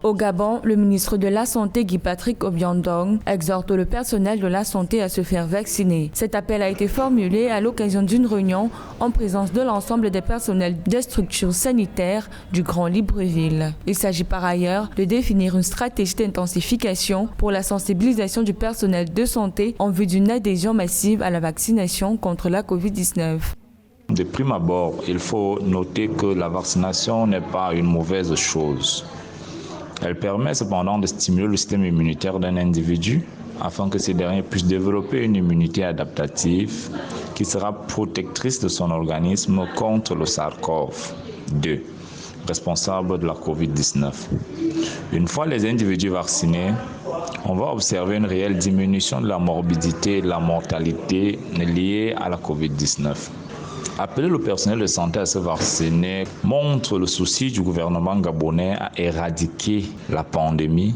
Au Gabon, le ministre de la Santé Guy Patrick Obiandong exhorte le personnel de la santé à se faire vacciner. Cet appel a été formulé à l'occasion d'une réunion en présence de l'ensemble des personnels des structures sanitaires du Grand Libreville. Il s'agit par ailleurs de définir une stratégie d'intensification pour la sensibilisation du personnel de santé en vue d'une adhésion massive à la vaccination contre la COVID-19. De prime abord, il faut noter que la vaccination n'est pas une mauvaise chose. Elle permet cependant de stimuler le système immunitaire d'un individu afin que ce dernier puisse développer une immunité adaptative qui sera protectrice de son organisme contre le SARS-CoV-2, responsable de la COVID-19. Une fois les individus vaccinés, on va observer une réelle diminution de la morbidité et de la mortalité liée à la COVID-19. Appeler le personnel de santé à se vacciner montre le souci du gouvernement gabonais à éradiquer la pandémie.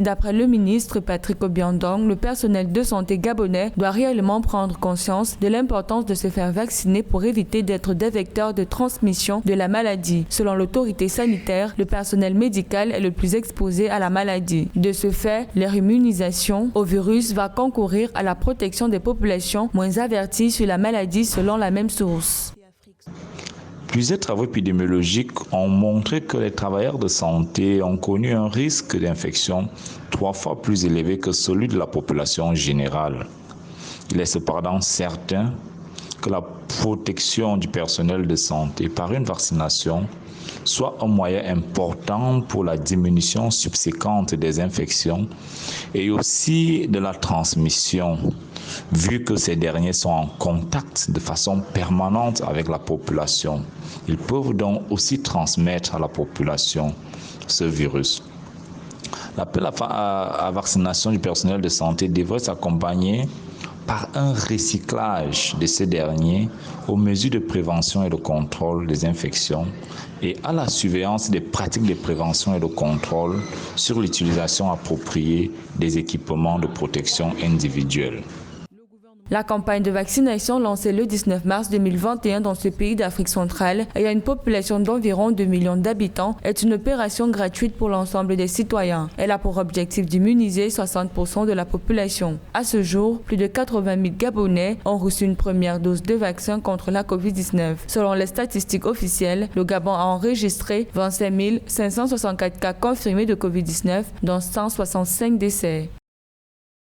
D'après le ministre Patrick Obiandong, le personnel de santé gabonais doit réellement prendre conscience de l'importance de se faire vacciner pour éviter d'être des vecteurs de transmission de la maladie. Selon l'autorité sanitaire, le personnel médical est le plus exposé à la maladie. De ce fait, leur immunisation au virus va concourir à la protection des populations moins averties sur la maladie selon la même source. Plusieurs travaux épidémiologiques ont montré que les travailleurs de santé ont connu un risque d'infection 3 fois plus élevé que celui de la population générale. Il est cependant certain que la protection du personnel de santé par une vaccination soit un moyen important pour la diminution subséquente des infections et aussi de la transmission, vu que ces derniers sont en contact de façon permanente avec la population. Ils peuvent donc aussi transmettre à la population ce virus. L'appel à vaccination du personnel de santé devrait s'accompagner par un recyclage de ces derniers aux mesures de prévention et de contrôle des infections et à la surveillance des pratiques de prévention et de contrôle sur l'utilisation appropriée des équipements de protection individuelle. La campagne de vaccination lancée le 19 mars 2021 dans ce pays d'Afrique centrale et à une population d'environ 2 millions d'habitants est une opération gratuite pour l'ensemble des citoyens. Elle a pour objectif d'immuniser 60% de la population. À ce jour, plus de 80 000 Gabonais ont reçu une première dose de vaccin contre la COVID-19. Selon les statistiques officielles, le Gabon a enregistré 25 564 cas confirmés de COVID-19, dont 165 décès.